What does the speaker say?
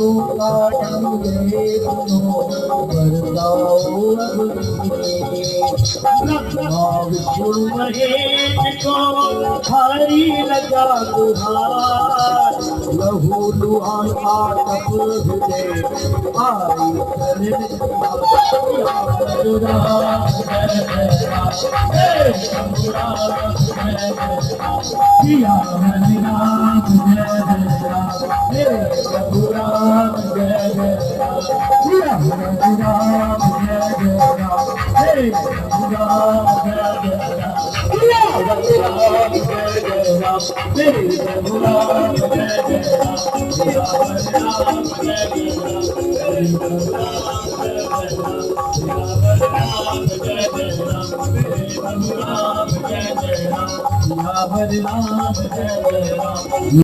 को काटेंगे सुनो बरसाओ अब विष्णु महेश को भारी लगा दुहार लहू लुहान आटप हृदय आई करे